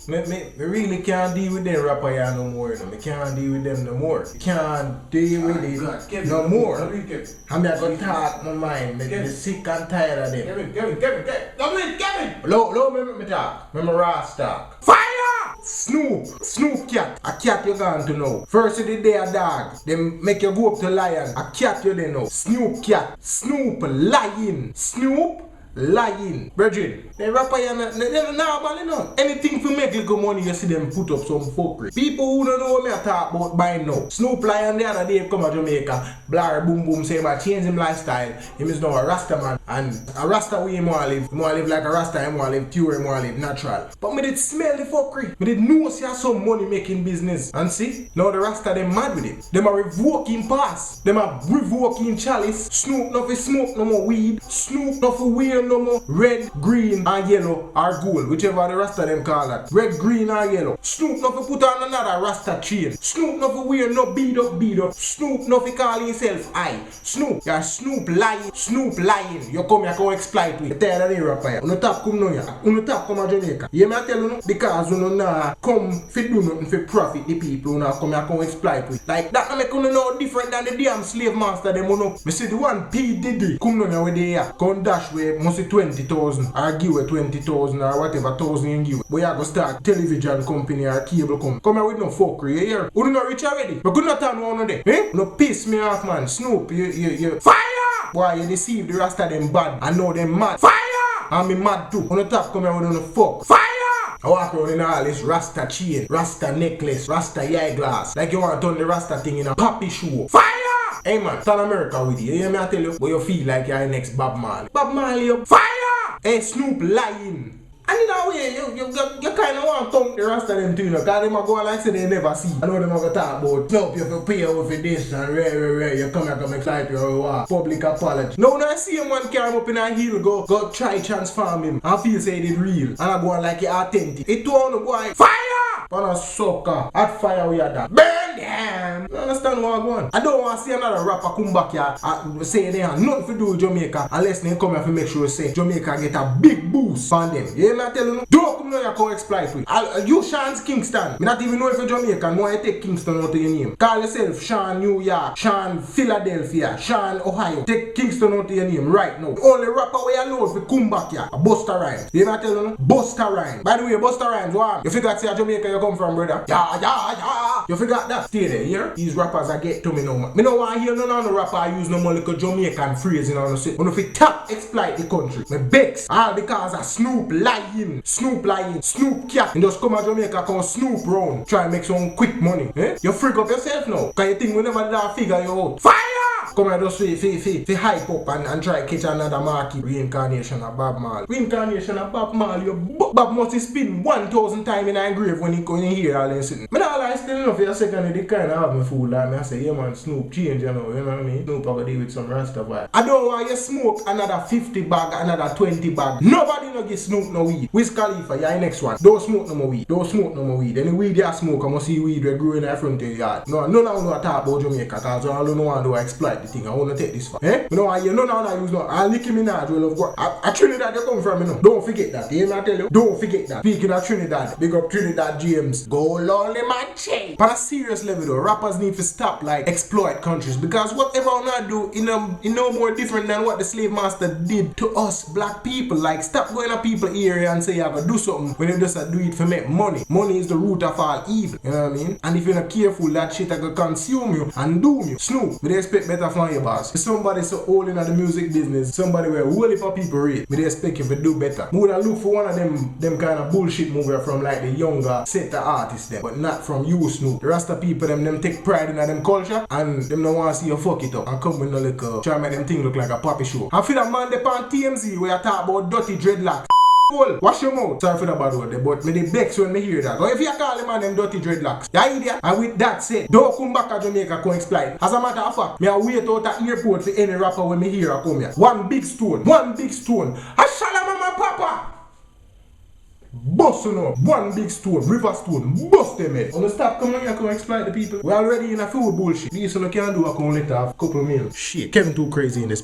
Me really can't deal with them rapper here no more. No. Me can't deal with them no more. Can't deal with it no more. I'm not gonna talk my mind. Me sick and tired of them. Kevin. Low me talk. Me Ras talk. Fire! Snoop cat. A cat you gone to know. First of the day a dog. Then make you go up to lion. A cat you then know. Snoop cat. Snoop lion. Snoop lying. Brethren, the rapper they're normal, you know. Anything for make little money, you see them put up some fuckery. People who don't know what me I talk about by now. Snoop Lion the other day come to Jamaica. Blar boom boom say about change him lifestyle. He is now a Rasta man. And a Rasta way he wanna live. He wanna live like a Rasta, he wanna live pure, he wanna live natural. But me did smell the fuckery. Me did know see some money making business. And see, now the Rasta them mad with it. Them a revoking pass. Them a revoking chalice. Snoop no fi smoke no more weed. Snoop no fi wear no more red, green, and yellow or gold, whichever the Rasta them call that. Red, green, or yellow. Snoop no fi put on another Rasta chain. Snoop no fi wear no beat up. Snoop no fi call himself I. Snoop, you're Snoop lying. You come here come exploit with. You tired of the rapper here. You tap come now here. You tap come to Jamaica. You may tell you no, because you nah come fi do nothing fi profit the people. You nah come here come exploit with. Like that no make you know different than the damn slave master them. You know. Me see the one P Diddy come down here with the here. Come dash with must see 20,000 or give away 20,000 or whatever 1,000 you give. But you go start television company or cable company. Come here with no fuckery, you hear? You not rich already. But could not turn one of them. Eh? No piss me off, man. Snoop, you. Fire! Why you deceive the rest of them bad. I know them mad. Fire! And me mad too. On the top come here with no fuck. Fire! I walk around in all this Rasta chain, Rasta necklace, Rasta eyeglass. Like you want to turn the Rasta thing in a poppy show. Fire! Hey man, turn America with you. You hear me I tell you? But you feel like you're the next Bob Marley. Bob Marley up. Fire! Hey, Snoop lying. And in a way, you kind of want to thump the rest of them too, because they might go like say they never see. I know they might talk about, Snoop, you have to pay over for this and rare. You come here, come excite your public apology. Now, when I see him one carry him up in a heel, go try transform him. I feel say it real. And I go on like it authentic. It don't go on fire! On a sucker, hot fire we are that. Burn them! You understand what I'm going? I don't want to see another rapper come back here and say they have nothing to do with Jamaica unless they come here to make sure say Jamaica get a big boost on them. You hear me I tell you? Don't come here to exploit with. You Sean Kingston. Me not even know if you're Jamaican. Why you take Kingston out of your name? Call yourself Sean New York, Sean Philadelphia, Sean Ohio. Take Kingston out of your name right now. The only rapper where you know if you come back here, Busta Rhymes. You hear me I tell you? Busta Rhymes. By the way, Busta Rhymes, what? You figure to say Jamaica you come from, brother? Yeah. You forgot that? Stay there, here. These rappers I get to me now, man. Me no want to hear none of the rapper use no more like a Jamaican phrasing on the set. When if you tap, exploit the country. Me bex. All because of Snoop lying. Snoop cat. And just come to Jamaica, come Snoop round. Try and make some quick money. Eh? You freak up yourself now. Cause you think we never did that figure you out. Fire! Come here just fi hype up and try catch another market. Reincarnation of Bob Marley. Reincarnation of Bob Marley. Bob must spin 1,000 times in a grave when he hear all this sitting. Me not lie still enough for a second they kind of have me fool like me. I say, yeah man, Snoop change, you know what I mean? Snoop I go deal with some Rasta vibe. I don't want you smoke another 50 bag, another 20 bag. Nobody no give Snoop no weed. Wiz Khalifa, you're the next one. Don't smoke no more weed. Any weed you smoke, I must see weed we grow in the front of your yard. No, none of you know talk about Jamaica, because all you know want to exploit the thing. I want to take this far. Eh? You know why you know now use no. I'll Nicki Minaj will of course. I Trinidad you come from, you know. Don't forget that. You hear me I tell you? Don't forget that. Speaking of Trinidad, big up Trinidad James. Go lonely man chain. On a serious level though, rappers need to stop like exploit countries, because whatever I do in no more different than what the slave master did to us black people. Like stop going to people area and say you have to do something when you just do it for make money. Money is the root of all evil. You know what I mean? And if you're not careful, that shit will consume you and doom you. Snoop, but they expect better from your boss. If somebody so old in the music business, somebody where whole heap of people rate, but they expect you to do better. We would look for one of them kind of bullshit movie from like the younger set of artists them, but not from you, Snoop. The rest of people them take pride in them culture and them don't want to see you fuck it up and come with no like try to make them thing look like a poppy show. I feel that man they on TMZ where I talk about dirty dreadlocks. Wash your mouth. Sorry for the bad word there, but me the bex when me hear that. Or if you call them man them dirty dreadlocks, you idiot. And with that said, don't come back to Jamaica come exploit. As a matter of fact, me I wait out at airport for any rapper when me hear I come here. One big stone. Ashala mama papa. Bust you know, one big stone, river stone, bust them head. Wanna stop coming here, come exploit the people. We already in a food bullshit. These one can do a come let off couple meal. Shit, Kevin too crazy in this.